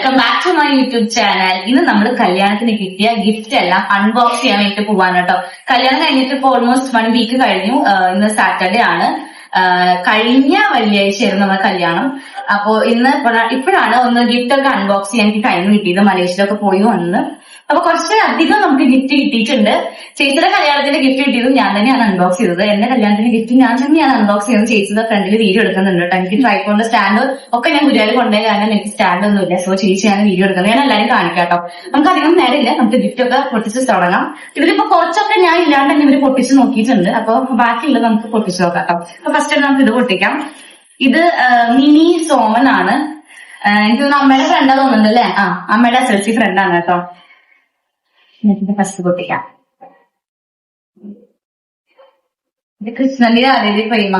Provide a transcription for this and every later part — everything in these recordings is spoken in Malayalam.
Welcome back to my YouTube channel. ഇന്ന് നമ്മൾ കല്യാണത്തിന് കിട്ടിയ ഗിഫ്റ്റ് എല്ലാം അൺബോക്സ് ചെയ്യാൻ വേണ്ടിട്ട് പോവാണ് കേട്ടോ. കല്യാണം കഴിഞ്ഞിട്ട് ഇപ്പോൾ ഓൾമോസ്റ്റ് 1 വീക്ക് കഴിഞ്ഞു. ഇന്ന് സാറ്റർഡേ ആണ്. കഴിഞ്ഞ വെള്ളിയാഴ്ചയായിരുന്നു നമ്മുടെ കല്യാണം. അപ്പോ ഇന്ന് ഇപ്പോഴാണ് ഒന്ന് ഗിഫ്റ്റ് ഒക്കെ അൺബോക്സ് ചെയ്യാൻ എനിക്ക് ടൈം കിട്ടിയത്. മലേഷ്യയിലൊക്കെ പോയി വന്ന് അപ്പൊ കുറച്ച് അധികം നമുക്ക് ഗിഫ്റ്റ് കിട്ടിയിട്ടുണ്ട്. ചേച്ചിയുടെ കല്യാണത്തിന്റെ ഗിഫ്റ്റ് കിട്ടിയത് ഞാൻ തന്നെയാണ് അൺബോക്സ് ചെയ്തത്. എന്റെ കല്യാണത്തിന്റെ ഗിഫ്റ്റ് ഞാൻ തന്നെയാണ് അൺബോക്സ് ചെയ്യുന്നത്. ചേച്ചിയുടെ ഫ്രണ്ടിൽ വീഡിയോ എടുക്കുന്നുണ്ട് കേട്ടോ. എനിക്ക് ട്രൈപോഡിന്റെ സ്റ്റാൻഡ് ഒക്കെ ഞാൻ ഗുരുവായൂർ കൊണ്ടുപോയി, കാരണം എനിക്ക് സ്റ്റാൻഡ് ഒന്നുമില്ല. സോ ചേച്ചിയാണ് വീഡിയോ എടുക്കുന്നത്. ഞാൻ എല്ലാവരും കാണിക്കാം കേട്ടോ. നമുക്ക് അധികം നേരമില്ല, നമുക്ക് ഗിഫ്റ്റ് ഒക്കെ പൊട്ടിച്ച് തുടങ്ങാം. ഇതിലിപ്പോ കുറച്ചൊക്കെ ഞാൻ ഇല്ലാണ്ട് തന്നെ ഇവര് പൊട്ടിച്ച് നോക്കിയിട്ടുണ്ട്. അപ്പൊ ബാക്കിയുള്ളത് നമുക്ക് പൊട്ടിച്ച് നോക്കാം കേട്ടോ. അപ്പൊ ഫസ്റ്റ് നമുക്ക് ഇത് പൊട്ടിക്കാം. ഇത് മിനി സോമൻ ആണ്. എനിക്ക് തോന്നുന്നു അമ്മയുടെ ഫ്രണ്ടാ തോന്നുന്നുണ്ട് അല്ലേ? അമ്മയുടെ സെൽസി ഫ്രണ്ടാണ് കേട്ടോ. ഫസ്റ്റ് പൊട്ടിക്കാം. ഇത് കൃഷ്ണന്റെ ആദ്യത്തെ പ്രേമ.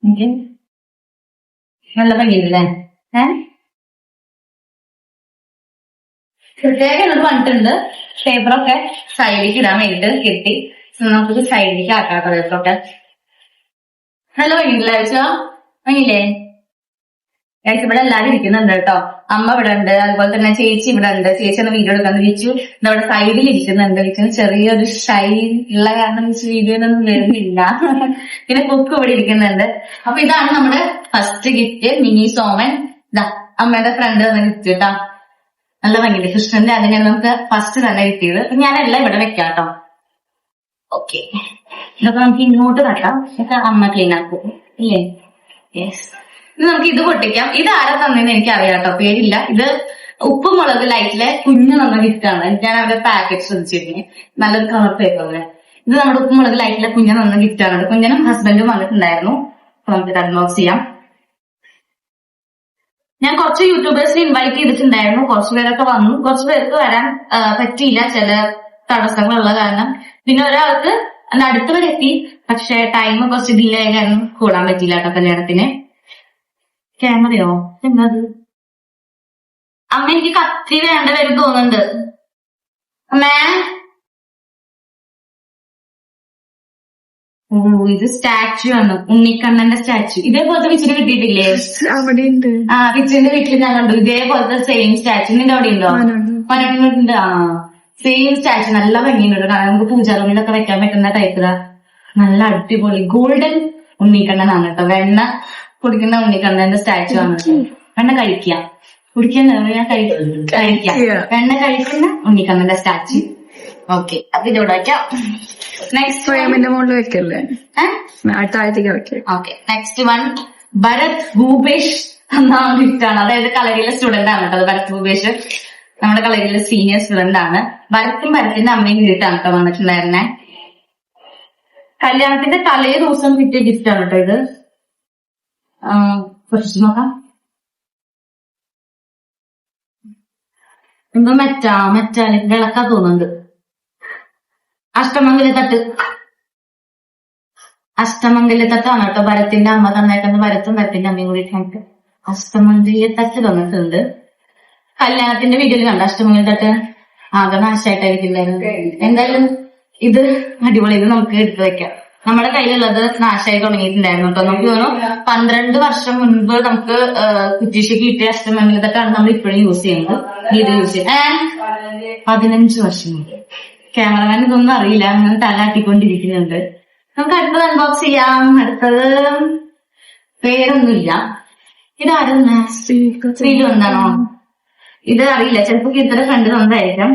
എനിക്ക് നല്ല ഭംഗിയുണ്ടല്ലേ? പ്രത്യേകം എന്നോട് പറഞ്ഞിട്ടുണ്ട് പേപ്പറൊക്കെ സൈഡിലേക്ക് ഇടാൻ വേണ്ടിട്ട് കെട്ടി. നമുക്ക് സൈഡിലേക്ക് ആക്കാം പേപ്പറൊക്കെ. നല്ല ഭംഗിയുണ്ടല്ലേ? വെച്ചോ ഭംഗിയില്ലേ? ഇവിടെ എല്ലാവരും ഇരിക്കുന്നുണ്ട് കേട്ടോ. അമ്മ ഇവിടെ ഉണ്ട്, അതുപോലെ തന്നെ ചേച്ചി ഇവിടെ ഉണ്ട്. ചേച്ചി ഒന്ന് വീഡിയോ എടുക്കാൻ വിളിച്ചു. നമ്മുടെ സൈഡിൽ ഇരിക്കുന്നുണ്ട്. ഇരിക്കുന്ന ചെറിയൊരു ഷൈൻ ഉള്ള കാരണം വീഡിയോ ഒന്നും വരുന്നില്ല. പിന്നെ കുക്ക് ഇവിടെ ഇരിക്കുന്നുണ്ട്. അപ്പൊ ഇതാണ് നമ്മുടെ ഫസ്റ്റ് ഗിഫ്റ്റ്, മിനി സോമൻ. ഇതാ അമ്മയുടെ ഫ്രണ്ട് തന്നെ ഗിഫ്റ്റ് കേട്ടോ. നല്ല ഭംഗിയുണ്ട്. കൃഷ്ണന്റെ അതിനെ നമുക്ക് ഫസ്റ്റ് തന്നെ കിട്ടിയത്. അപ്പൊ ഞാനെല്ലാം ഇവിടെ വെക്കാം കേട്ടോ. ഓക്കെ, ഇതൊക്കെ നമുക്ക് ഇങ്ങോട്ട് തട്ടാം. ഇതൊക്കെ അമ്മ ക്ലീൻ ആക്കും ഇല്ലേ? യെസ്. ഇത് നമുക്ക് ഇത് പൊട്ടിക്കാം. ഇത് ആരാ തന്നെന്ന് എനിക്ക് അറിയാം കേട്ടോ, പേരില്ല. ഇത് ഉപ്പ് മുളക് ലൈറ്റിലെ കുഞ്ഞു തന്ന ഗിഫ്റ്റ് ആണ്. ഞാൻ അവരുടെ പാക്കറ്റ് ശ്രദ്ധിച്ചിരുന്നു. നല്ലൊരു കളർ പേപ്പറല്ലേ. ഇത് നമ്മുടെ ഉപ്പ് മുളക് ലൈറ്റിലെ കുഞ്ഞു തന്ന ഗിഫ്റ്റ് ആണ്. കുഞ്ഞനും ഹസ്ബൻഡും വന്നിട്ടുണ്ടായിരുന്നു. അപ്പൊ നമുക്ക് ഇത് അൺബോക്സ് ചെയ്യാം. ഞാൻ കുറച്ച് യൂട്യൂബേഴ്സിനെ ഇൻവൈറ്റ് ചെയ്തിട്ടുണ്ടായിരുന്നു. കുറച്ചു പേരൊക്കെ വന്നു. കുറച്ചു പേർക്ക് വരാൻ പറ്റിയില്ല, ചില തടസ്സങ്ങളുള്ള കാരണം. പിന്നെ ഒരാൾക്ക് അടുത്ത് വരെ എത്തി, പക്ഷെ ടൈം കുറച്ച് ഡിലേ ആയ കാരണം കൂടാൻ പറ്റിയില്ല കേട്ടോ കല്യാണത്തിന്. ക്യാമറയോ എന്നത്? അമ്മ എനിക്ക് കത്തി വേണ്ട വരും തോന്നുന്നുണ്ട്. അമ്മേ, ഇത് സ്റ്റാച്ചു ആണ്, ഉണ്ണിക്കണ്ണന്റെ സ്റ്റാച്ചു. ഇതേപോലത്തെ വിച്ചിന് കിട്ടിയിട്ടില്ലേ? അവിടെ ഉണ്ട്. വിച്ചിന്റെ വീട്ടിൽ ഞാൻ കണ്ടു ഇതേപോലത്തെ സെയിം സ്റ്റാച്ചു. നിന്റെ അവിടെ ഉണ്ടോ? പനട്ടുണ്ട്. Same statue. നല്ല ഭംഗിയുണ്ട് കാരണം നമുക്ക് പൂജാറൂമിലൊക്കെ വെക്കാൻ പറ്റുന്ന ടൈപ്പിലാ. നല്ല അടിപൊളി ഗോൾഡൻ ഉണ്ണിക്കണ്ണനാണ് കേട്ടോ. വെണ്ണ കുടിക്കുന്ന ഉണ്ണിക്കണ്ണന്റെ സ്റ്റാച്ചു ആണ്. വെണ്ണ കഴിക്കുക, കുടിക്കുന്ന കഴിക്കാം. വെണ്ണ കഴിക്കുന്ന ഉണ്ണിക്കണ്ണന്റെ സ്റ്റാച്ചു. ഓക്കെ, അപ്പൊ ഇതോടെ വയ്ക്കാം. നെക്സ്റ്റ് ഫ്രെയിമിന്റെ മുകളിൽ വെക്കല്ലേ? താഴത്തേക്ക് വെക്കാം. Okay, next one Bharat Bhupesh എന്ന ഗിഫ്റ്റ് ആണ്. അതായത് കളരിയിലെ സ്റ്റുഡന്റ് ആണ് കേട്ടോ. ഭരത് ഭൂപേഷ് നമ്മുടെ കളരിയിലെ സീനിയർ സ്റ്റുഡന്റ് ആണ്. ഭരത്തിന്റെ അമ്മയും വീട്ടാണ് കേട്ടോ വന്നിട്ടുണ്ടായിരുന്നെ. കല്യാണത്തിന്റെ തലേ ദിവസം കിട്ടിയ ഗിഫ്റ്റ് ആണ് കേട്ടോ ഇത്. കുറച്ച് നോക്കാം. എന്തോ മെറ്റാലിക് വിളക്കാ തോന്നുന്നുണ്ട്. അഷ്ടമംഗല്യത്തട്ടാണ് കേട്ടോ. ഭരത്തിന്റെ അമ്മ തന്നേക്കുന്നത്. ഭരത്തിന്റെ അമ്മയും കൂടി കണ്ടിട്ട് അഷ്ടമംഗല്യത്തട്ട് തന്നിട്ടുണ്ട്. കല്യാണത്തിന്റെ വീഡിയോയിൽ കണ്ട അഷ്ടമംഗല്യത്തട്ട് ആകെ നാശമായിട്ടായിരിക്കില്ലായിരുന്നു. എന്തായാലും ഇത് അടിപൊളി. ഇത് നമുക്ക് എടുത്തു വെക്കാം. നമ്മുടെ കയ്യിലുള്ളത് നാശമായി തുടങ്ങിയിട്ടുണ്ടായിരുന്നു കേട്ടോ. നമുക്ക് തോന്നുന്നു 12 വർഷം മുൻപ് നമുക്ക് കുറ്റീഷയ്ക്ക് കിട്ടിയ അഷ്ടമംഗലത്തൊക്കെയാണ് നമ്മൾ ഇപ്പോഴും യൂസ് ചെയ്യുന്നത്. ഇത് യൂസ് ചെയ്യാം 15 വർഷം മുമ്പ്. ക്യാമറമാൻ ഇതൊന്നും അറിയില്ല, അങ്ങനെ തലാട്ടിക്കൊണ്ടിരിക്കുന്നുണ്ട്. നമുക്ക് അടുത്തത് അൺബോക്സ് ചെയ്യാം. അടുത്തത് പേരൊന്നുമില്ല. ഇതാരും ശ്രീലു എന്താണോ? ഇത് അറിയില്ല, ചിലപ്പോ ഇത്ര ഫ്രണ്ട് തന്നതായിരിക്കാം.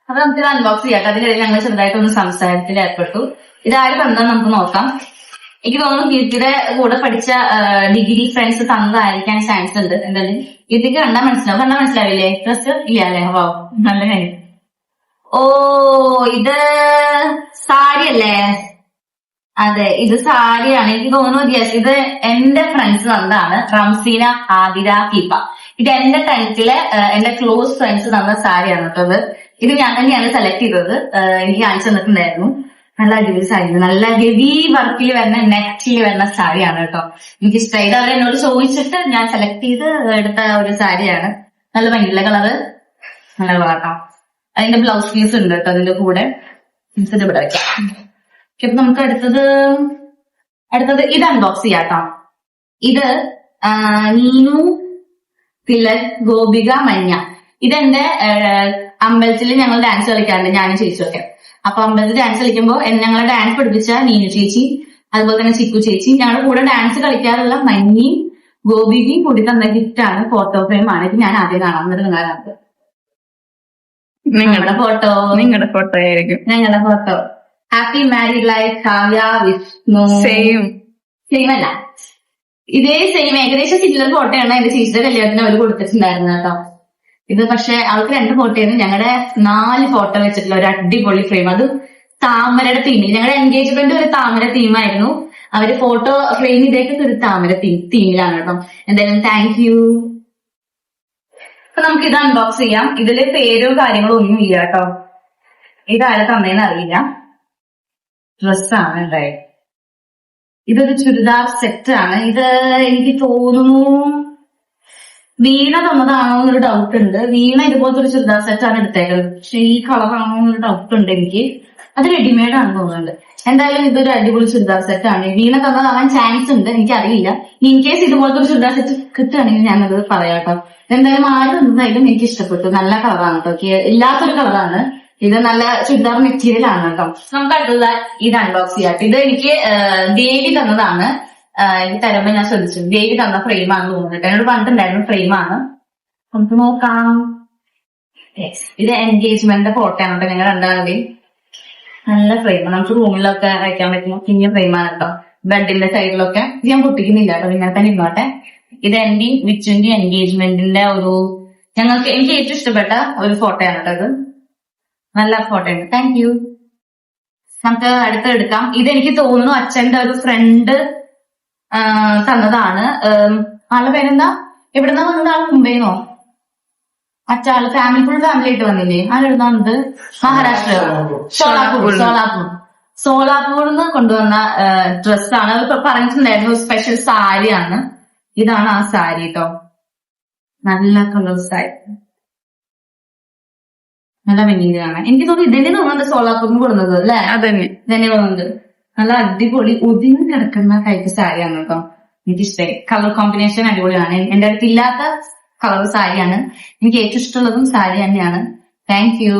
അപ്പൊ നമുക്കിത് അൺബോക്സ് ചെയ്യാം. അതിനിടയിൽ ഞങ്ങൾ ചെറുതായിട്ടൊന്ന് സംസാരത്തിൽ ഏർപ്പെട്ടു. ഇതാരും തന്നാ നമുക്ക് നോക്കാം. എനിക്ക് തോന്നുന്നു കീർത്തിയുടെ കൂടെ പഠിച്ച ഡിഗ്രി ഫ്രണ്ട്സ് തന്നതായിരിക്കാൻ ചാൻസ് ഉണ്ട്. എന്തായാലും കീർത്തിക്ക് കണ്ടാൽ മനസ്സിലാവില്ലേ? ഡ്രസ് ഇല്ല അല്ലേ? ഓ, നല്ല കാര്യം. ഓ, ഇത് സാരി അല്ലേ? അതെ, ഇത് സാരിയാണ്. എനിക്ക് തോന്നുന്നു യെസ്, ഇത് എന്റെ ഫ്രണ്ട്സ് തന്നതാണ്. റംസീന, ആതിര, കീപ്പ. ഇത് എന്റെ 10th എന്റെ ക്ലോസ് ഫ്രണ്ട്സ് തന്ന സാരിയാണ് കേട്ടോ. ഇത് ഞാൻ തന്നെയാണ് സെലക്ട് ചെയ്തത്. എനിക്ക് കാണിച്ചു തന്നിട്ടുണ്ടായിരുന്നു. നല്ല അടിപൊളി സാരി, നല്ല ഹെവി വർക്കിൽ വരുന്ന നെറ്റിൽ വരുന്ന സാരിയാണ് കേട്ടോ. എനിക്ക് ഇഷ്ടമായി. ഇത് അവർ എന്നോട് ചോദിച്ചിട്ട് ഞാൻ സെലക്ട് ചെയ്ത് എടുത്ത ഒരു സാരിയാണ്. നല്ല ഭംഗിയുള്ള കളറ്, നല്ല കളറാട്ടോ. അതിന്റെ ബ്ലൗസ് പീസ് ഉണ്ട് കേട്ടോ അതിന്റെ കൂടെ. ഇത് ഇവിടെ വെക്കാം. ഇപ്പൊ നമുക്ക് അടുത്തത് ഇത് അൺബോക്സ് ചെയ്യാം കേട്ടോ. ഇത് നീനു തിലക്, ഗോപിക, മഞ്ഞ. ഇതെന്റെ അമ്പലത്തിൽ ഞങ്ങൾ ഡാൻസ് കളിക്കാറുണ്ട്, ഞാനും ചേച്ചിയൊക്കെ. അപ്പൊ അമ്പലത്തിൽ ഡാൻസ് കളിക്കുമ്പോൾ ഞങ്ങളെ ഡാൻസ് പഠിപ്പിച്ച നീനു ചേച്ചി, അതുപോലെ തന്നെ ചിക്കു ചേച്ചി, ഞങ്ങളുടെ കൂടെ ഡാൻസ് കളിക്കാറുള്ള മഞ്ഞയും ഗോപികയും കൂടി തന്ന ഗിഫ്റ്റാണ്. ഫോട്ടോ ഫ്രെയിമാണ്. ഇത് ഞാൻ ആദ്യം കാണാൻ നിങ്ങളാണ്. നിങ്ങളുടെ ഫോട്ടോ ആയിരിക്കും. ഞങ്ങളുടെ photo. Happy married life Kavya Vishnu. Same അല്ല, ഇതേ സെയിം ഏകദേശം സിമിലർ ഫോട്ടോയാണ് എന്റെ ചേച്ചിയുടെ കല്യാണത്തിന് അവർ കൊടുത്തിട്ടുണ്ടായിരുന്നത് കേട്ടോ. ഇത് പക്ഷെ അവർക്ക് 2 ഫോട്ടോയാണ്. ഞങ്ങളുടെ 4 ഫോട്ടോ വെച്ചിട്ടുള്ള ഒരു അടിപൊളി ഫ്രെയിം. അത് താമരയുടെ തീമിൽ. ഞങ്ങളുടെ എൻഗേജ്മെന്റ് ഒരു താമര തീമായിരുന്നു. അവര് ഫോട്ടോ ഫ്രെയിം ഇതൊക്കെ ഒരു താമര തീമിലാണ് കേട്ടോ. എന്തായാലും താങ്ക് യു. അപ്പൊ നമുക്ക് ഇത് അൺബോക്സ് ചെയ്യാം. ഇതില് പേരോ കാര്യങ്ങളോ ഒന്നും ഇല്ല കേട്ടോ. ഇതാരെ തന്നേന്ന് അറിയില്ല. ഡ്രസ്സാണ് ഉണ്ടായത്. ഇതൊരു ചുരിദാർ സെറ്റ് ആണ്. ഇത് എനിക്ക് തോന്നുന്നു വീണ തന്നതാണോ എന്നൊരു ഡൗട്ട് ഉണ്ട്. വീണ ഇതുപോലത്തെ ഒരു ചുരിദാർ സെറ്റാണ് എടുത്തേക്കുന്നത്. പക്ഷെ ഈ കളറാണോ എന്നൊരു ഡൗട്ട് ഉണ്ട് എനിക്ക്. അത് റെഡിമെയ്ഡ് ആണെന്ന് തോന്നുന്നുണ്ട്. എന്തായാലും ഇതൊരു അടിപൊളി ചുരിദാർ സെറ്റാണ്. വീണ തന്നതാവാൻ ചാൻസ് ഉണ്ട്, എനിക്കറിയില്ല. ഇൻ കേസ് ഇതുപോലത്തെ ഒരു ചുരിദാർ സെറ്റ് കിട്ടുകയാണെങ്കിൽ ഞാനത് പറയാം കേട്ടോ. എന്തായാലും ആര് തന്നതായാലും എനിക്ക് ഇഷ്ടപ്പെട്ടു. നല്ല കളറാണ് കേട്ടോ. ഇല്ലാത്തൊരു കളറാണ് ഇത്. നല്ല ചുരിദാർ മെറ്റീരിയൽ ആണ് കേട്ടോ. നമുക്ക് അടുത്തത് ഇത് അൺബോക്സ് ചെയ്യാം. ഇത് എനിക്ക് ദേവി തന്നതാണ്. എനിക്ക് തരുമ്പോ ഞാൻ ശ്രദ്ധിച്ചു. ദേവി തന്ന ഫ്രെയിമാണെന്ന് തോന്നുന്നുണ്ട്. എന്നോട് പറഞ്ഞിട്ടുണ്ടായിരുന്നു ഫ്രെയിമാണ്. നമുക്ക് നോക്കാം. ഇത് എൻഗേജ്മെന്റിന്റെ ഫോട്ടോ ആണ് കേട്ടോ. ഞങ്ങൾ രണ്ടാളുടെയും നല്ല ഫ്രെയിം. നമുക്ക് റൂമിലൊക്കെ വയ്ക്കാൻ പറ്റുന്ന കുഞ്ഞ ഫ്രെയിമാണ് കേട്ടോ. ബെഡിന്റെ സൈഡിലൊക്കെ. ഇത് ഞാൻ പൊട്ടിക്കുന്നില്ല കേട്ടോ, ഇങ്ങനെ തന്നെ ഇരുന്നോട്ടെ. ഇത് എന്റെയും വിച്ചുവിന്റെയും എൻഗേജ്മെന്റിന്റെ എനിക്ക് ഏറ്റവും ഇഷ്ടപ്പെട്ട ഒരു ഫോട്ടോയാണ് കേട്ടോ. ഇത് നല്ല ഫോട്ടോയാണ്. Thank you. നമുക്ക് അടുത്തെടുക്കാം. ഇതെനിക്ക് തോന്നുന്നു അച്ഛന്റെ ഒരു ഫ്രണ്ട് തന്നതാണ്. ആളുടെ പേരെന്താ? എവിടുന്നാ വന്നത്? ആൾ മുംബൈന്നോ? മറ്റാള് ഫുൾ ഫാമിലി ആയിട്ട് വന്നില്ലേ? ആരെവിടുന്നത്? മഹാരാഷ്ട്ര, സോളാപൂരിൽ നിന്ന് കൊണ്ടുവന്ന ഡ്രസ്സാണ്. അത് പറഞ്ഞിട്ടുണ്ടായിരുന്നു സ്പെഷ്യൽ സാരിയാണ്. ഇതാണ് ആ സാരി കേട്ടോ. നല്ല കളർ സാരി, നല്ല ഭംഗിയാണ്. എനിക്ക് തോന്നുന്നു ഇതന്നെ തോന്നുന്നുണ്ട് സോളാപൂരിന് കൊടുക്കുന്നത് അല്ലെ? അതന്നെ ഇതന്നെ തോന്നുന്നുണ്ട്. നല്ല അടിപൊളി ഒതുങ്ങി കിടക്കുന്ന ടൈപ്പ് സാരിയാണ് കേട്ടോ. എനിക്കിഷ്ടമായി. കളർ കോമ്പിനേഷൻ അടിപൊളിയാണ്. എന്റെ അടുത്ത് ഇല്ലാത്ത കളർ സാരിയാണ്. എനിക്ക് ഏറ്റവും ഇഷ്ടമുള്ളതും സാരി തന്നെയാണ്. Thank you.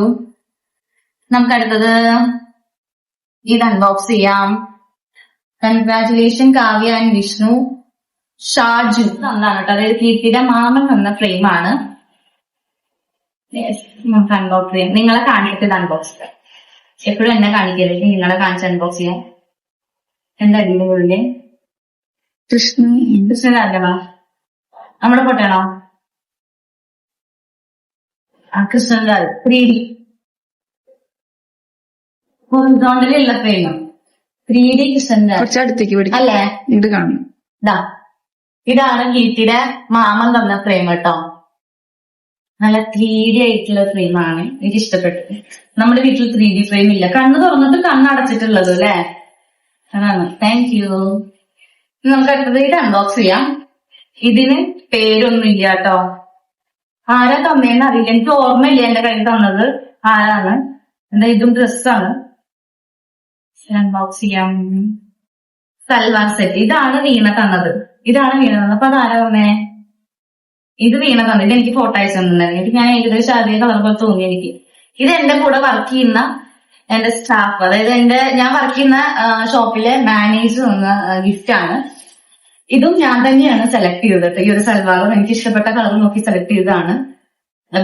നമുക്ക് അടുത്തത് ഇത് അൺബോക്സ് ചെയ്യാം. Congratulation Kavya and Vishnu. ഷാജു തന്നാണ് കേട്ടോ. അതായത് കീർത്തിയുടെ മാമൻ തന്ന ഫ്രെയിമാണ്. നമുക്ക് അൺബോക്സ് ചെയ്യാം. നിങ്ങളെ കാണിച്ചിട്ട് ഇത് അൺബോക്സ് ചെയ്യാം. എപ്പോഴും എന്നെ കാണിക്കരുത്, നിങ്ങളെ കാണിച്ച് അൺബോക്സ് ചെയ്യാം. എന്താ ഇതിന്റെ ഉള്ളില്? കൃഷ്ണനല്ലമാ നമ്മുടെ ഫോട്ടോയാണോ? കൃഷ്ണൻലാൽ 3D ഹൊറിസോണ്ടലുള്ള ഫ്രെയിം. 3D കൃഷ്ണൻലാൽ അല്ലേ? ഇത് കാണും. ഇതാണ് കീർത്തിയുടെ മാമൻ തന്ന ഫ്രെയിം കേട്ടോ. നല്ല 3D ആയിട്ടുള്ള ഫ്രെയിമാണ്. എനിക്ക് ഇഷ്ടപ്പെട്ടു. നമ്മുടെ വീട്ടിൽ 3D ഫ്രെയിം ഇല്ല. കണ്ണ് തുറന്നിട്ട് കണ്ണടച്ചിട്ടുള്ളത് അല്ലേ? അതാണ്. Thank you. നമുക്ക് അടുത്തത് ഇത് അൺബോക്സ് ചെയ്യാം. ഇതിന് പേരൊന്നും ഇല്ല കേട്ടോ. ആരാ തന്നേന്ന് അറിയില്ല. എനിക്ക് ഓർമ്മയില്ല എന്റെ കയ്യിൽ തന്നത് ആരാണ്. എന്താ ഇതും ഡ്രസ്സാണ്. അൺബോക്സ് ചെയ്യാം. സൽവാർ സെറ്റ്. ഇതാണ് വീണ തന്നത്. അപ്പൊ അതാരാ തന്നേ? ഇത് വീണ തന്നത്. എനിക്ക് ഫോട്ടോ അയച്ചു തന്നിട്ടുണ്ടായിരുന്നു. എനിക്ക് ഞാൻ ഏകദേശം അതേ കളർ പോലെ തോന്നി എനിക്ക്. ഇത് എന്റെ കൂടെ വർക്ക് ചെയ്യുന്ന എന്റെ സ്റ്റാഫ്, അതായത് ഞാൻ വർക്ക് ചെയ്യുന്ന ഷോപ്പിലെ മാനേജർ തന്ന ഗിഫ്റ്റ് ആണ്. ഇതും ഞാൻ തന്നെയാണ് സെലക്ട് ചെയ്തത്. ഈ ഒരു സൽവാറും എനിക്ക് ഇഷ്ടപ്പെട്ട കളർ നോക്കി സെലക്ട് ചെയ്തതാണ്.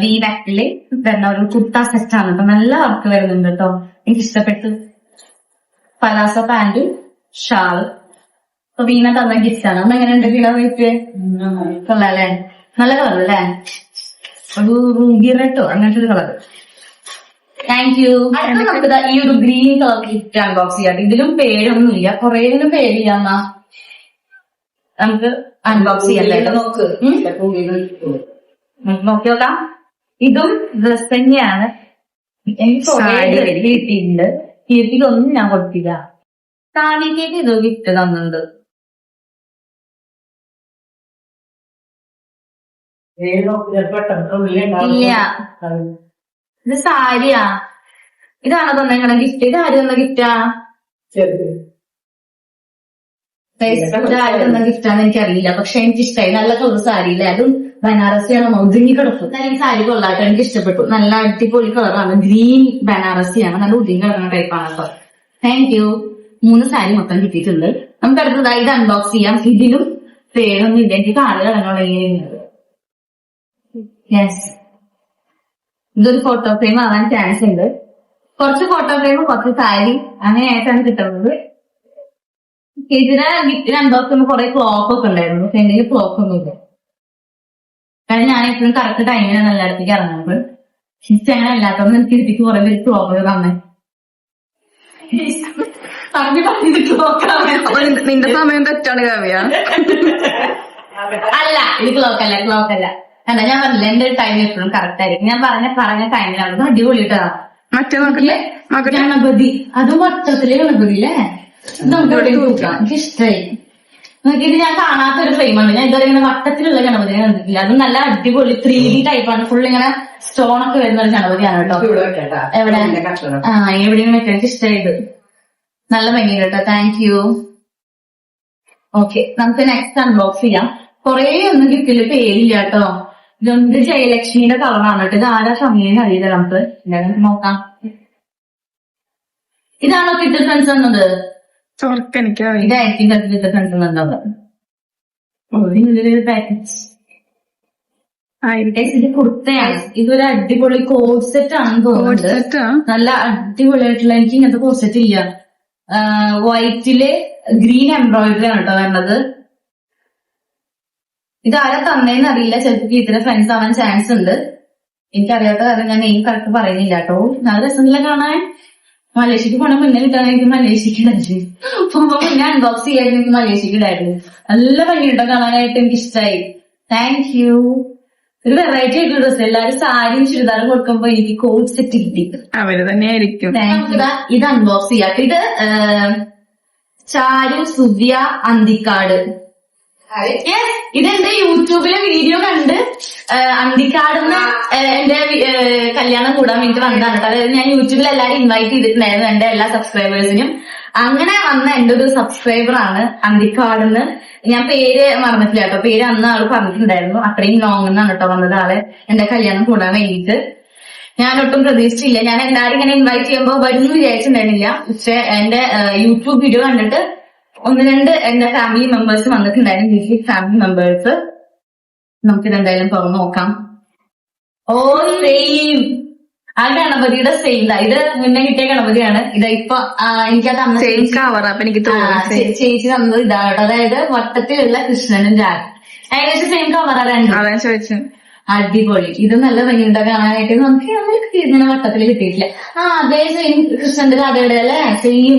വി ബാക്കില് വരുന്ന ഒരു കുർത്ത സെറ്റ് ആണ്. അപ്പൊ നല്ല വർക്ക് വരുന്നുണ്ട് കേട്ടോ. എനിക്ക് ഇഷ്ടപ്പെട്ടു. പലാസ പാന്റും ഷാള്. അപ്പൊ വീണ തന്ന ഗിഫ്റ്റ് ആണ്. അപ്പൊ എങ്ങനെയുണ്ട് വീണ വീട്ട്? കൊള്ളാല്ലേ? നല്ല കളർ അല്ലേ? ഒരു ഗിറട്ടോ അങ്ങനത്തെ ഒരു കളർ. Thank you. നമുക്ക് ഈ ഒരു ഗ്രീൻ കളർ ഗിഫ്റ്റ് അൺബോക്സ് ചെയ്യാം. ഇതിലും പേരൊന്നുമില്ല, കുറേതിലും പേരില്ല. നമുക്ക് അൺബോക്സ് ചെയ്യാം. നോക്കി നോക്കാം. ഇതും ഡ്രസ് തന്നെയാണ്. എനിക്ക് കിട്ടിയിട്ടുണ്ട്. കീർത്തിക്കൊന്നും ഞാൻ കൊടുത്തില്ല. കാവ്യക്കേക്ക് ഇതോ ഗിഫ്റ്റ് തന്നുണ്ട്. ഇല്ല, ഇത് സാരിയാ. ഇതാണോ തന്നെ ഗിഫ്റ്റ്? ഇത് ആര് തന്ന ഗിഫ്റ്റാ? ഇതായിരുന്നു ഗിഫ്റ്റാന്ന് എനിക്കറിയില്ല, പക്ഷെ എനിക്ക് ഇഷ്ടമായി. നല്ല കളർ സാരി ഇല്ലേ, അതും ബനാറസിയാണ്, ഒതുങ്ങി കിടക്കും. എനിക്ക് സാരി കൊള്ളാട്ടോ, എനിക്ക് ഇഷ്ടപ്പെട്ടു. നല്ല അടിപൊളി കളറാണ്, ഗ്രീൻ ബനാറസിയാണ്, നല്ല ഒതുങ്ങി കിടക്കുന്ന ടൈപ്പാണ് കേട്ടോ. Thank you. 3 സാരി മൊത്തം കിട്ടിയിട്ടുണ്ട്. നമുക്ക് അടുത്തതായി ഇത് അൺബോക്സ് ചെയ്യാം. ഇതിലും പേരൊന്നും ഇല്ല, എനിക്ക് കാല് കിടങ്ങോളെ. യെസ്, ഇതൊരു ഫോട്ടോ ഫ്രെയിം ആവാൻ ചാൻസ് ഉണ്ട്. കുറച്ച് ഫോട്ടോ ഫ്രെയിം, കുറച്ച് സാരി, അങ്ങനെയായിട്ടാണ് കിട്ടുന്നത്. ഇതിന് ഗിഫ്റ്റിന് അൺബോക്സ് ചെയ്യുമ്പോൾ കുറെ ക്ലോക്ക് ഒക്കെ ഉണ്ടായിരുന്നു, പക്ഷെ എന്റെ ക്ലോക്ക് ഒന്നും ഇല്ല. കാരണം ഞാൻ എപ്പോഴും കറക്റ്റ് ടൈമിനാണ് എല്ലായിടത്തേക്ക് ഇറങ്ങുന്നത്. എനിക്ക് അങ്ങനെ അല്ലാത്തത് എനിക്ക് ഇതിക്ക് കുറെ പേര് ക്ലോക്ക് തന്നെ നിന്റെ സമയം തെറ്റാണ് കാവ്യ. അല്ല, ഇത് ക്ലോക്ക് അല്ല. അല്ല, ഞാൻ പറഞ്ഞില്ല, എന്റെ ടൈം എപ്പോഴും കറക്റ്റ് ആയിരിക്കും. ഞാൻ പറഞ്ഞ ടൈമിലാണ് അടിപൊളിയിട്ടാ. മറ്റേ നോക്കല്ലേ ഗണപതി, അത് വട്ടത്തിലെ ഗണപതിയില്ലേ, നമുക്ക് എവിടെ നോക്കാം. എനിക്ക് ഇഷ്ടമായി. ഇത് ഞാൻ കാണാത്തൊരു ഫ്രെയിമാണ്. ഞാൻ ഇതുവരെ ഇങ്ങനെ വട്ടത്തിലുള്ള ഗണപതിനെ കണ്ടിട്ടില്ല. അത് നല്ല അടിപൊളി 3D ടൈപ്പാണ്. ഫുൾ ഇങ്ങനെ സ്റ്റോൺ ഒക്കെ വരുന്ന ഒരു ഗണപതിയാണ് കേട്ടോ. എവിടെ എവിടെയും വെക്കാൻ എനിക്ക് ഇഷ്ടമായത്. നല്ല ഭംഗി കേട്ടോ. Thank you. ഓക്കെ, നമുക്ക് നെക്സ്റ്റ് അൺബോക്സ് ചെയ്യാം. കൊറേ ഒന്നും ഗിഫ്റ്റില് പേരില്ല കേട്ടോ. ഇതൊന്ന് ജയലക്ഷ്മിയുടെ കളറാണ് കേട്ടോ. ഇത് ആരാ സമയം അറിയില്ല. നമുക്ക് നോക്കാം. ഇതാണോ കിട്ടിയ ഫ്രണ്ട്സ് എന്നത്? എനിക്കറിയില്ല. ഇതായിരിക്കും കിട്ടിയ ഫ്രണ്ട്സ് എന്നുള്ളത്. ഇതിലൊരു പാക്കറ്റ്. ഇത് കുർത്തയാണ്. ഇതൊരു അടിപൊളി കോഡ് സെറ്റ് ആണെന്ന് തോന്നുന്നത്. നല്ല അടിപൊളിയായിട്ടുള്ള, എനിക്ക് ഇങ്ങനത്തെ കോഡ് സെറ്റ് ഇല്ല. വൈറ്റില് ഗ്രീൻ എംബ്രോയിഡറി ആണ് കേട്ടോ വരുന്നത്. ഇതാരാ തന്നേന്ന് അറിയില്ല. ചിലപ്പോൾ ഇതിന്റെ ഫ്രണ്ട്സ് ആവാൻ ചാൻസ് ഉണ്ട്. എനിക്കറിയാത്ത കാരണം ഞാൻ നെയിം കറക്റ്റ് പറയുന്നില്ല കേട്ടോ. നല്ല രസമില്ല കാണാൻ. മലേഷ്യക്ക് പോണ മുന്നേ കിട്ടാൻ എനിക്ക് മലേഷ്യക്ക് ഇടായിരുന്നു. പോകുമ്പോ മുന്നേ അൺബോക്സ് ചെയ്യാൻ എനിക്ക് മലേഷ്യക്ക് ഇടായിരുന്നു. നല്ല ഭംഗിയുണ്ടോ കാണാനായിട്ട്, എനിക്ക് ഇഷ്ടമായി. Thank you. ഒരു വെറൈറ്റി ആയിട്ടുള്ള ഡ്രസ്. എല്ലാരും സാരിയും ചുരിദാറും കൊടുക്കുമ്പോ എനിക്ക് കോഡ് സെറ്റ് കിട്ടി. അവര് തന്നെയായിരിക്കും. ഇത് അൺബോക്സ് ചെയ്യാം. ഇത് ചാരു സുവ്യ അന്തിക്കാട്. ഇതെന്റെ യൂട്യൂബിലെ വീഡിയോ കണ്ട് അന്തിക്കാടുന്ന് എന്റെ കല്യാണം കൂടാൻ വേണ്ടി വന്നതാണ് കേട്ടോ. അതായത് ഞാൻ യൂട്യൂബിൽ എല്ലാവരും ഇൻവൈറ്റ് ചെയ്തിട്ടുണ്ടായിരുന്നു, എന്റെ എല്ലാ സബ്സ്ക്രൈബേഴ്സിനും. അങ്ങനെ വന്ന എന്റെ ഒരു സബ്സ്ക്രൈബറാണ് അന്തിക്കാടുന്ന്. ഞാൻ പേര് മറന്നിട്ടില്ല കേട്ടോ. പേര് അന്ന് ആള് പറഞ്ഞിട്ടുണ്ടായിരുന്നു. അത്രയും ലോങ് എന്നാണ് കേട്ടോ വന്നത് ആളെ എന്റെ കല്യാണം കൂടാൻ വേണ്ടിയിട്ട്. ഞാൻ ഒട്ടും പ്രതീക്ഷിച്ചില്ല. ഞാൻ എല്ലാവരും ഇങ്ങനെ ഇൻവൈറ്റ് ചെയ്യുമ്പോൾ വരുന്നു വിചാരിച്ചിട്ടുണ്ടായിരുന്നില്ല. പക്ഷെ എന്റെ യൂട്യൂബ് വീഡിയോ കണ്ടിട്ട് 1-2 എന്റെ ഫാമിലി മെമ്പേഴ്സ് വന്നിട്ടുണ്ടായിരുന്നു. വീട്ടിൽ ഫാമിലി മെമ്പേഴ്സ്. നമുക്കിതെന്തായാലും തുറന്നു നോക്കാം. ഓ, സെയിം ആ ഗണപതിയുടെ സെയിം. ഇത് മുന്നേ കിട്ടിയ ഗണപതിയാണ്. ഇത് ഇപ്പൊ എനിക്കത് അന്ന് ചേച്ചി തന്നത് ഇതാണ് കേട്ടോ. അതായത് വട്ടത്തിലുള്ള കൃഷ്ണനും രാധ ഏകദേശം സെയിം കവറാണ്. ചോദിച്ചു. അടിപൊളി. ഇത് നല്ല ഭംഗിയുണ്ടോ കാണാനായിട്ട്. നമുക്ക് ഇങ്ങനെ വട്ടത്തിൽ കിട്ടിയിട്ടില്ല. അതേ സെയിം കൃഷ്ണന്റെ രാധയുടെ അല്ലേ, സെയിം.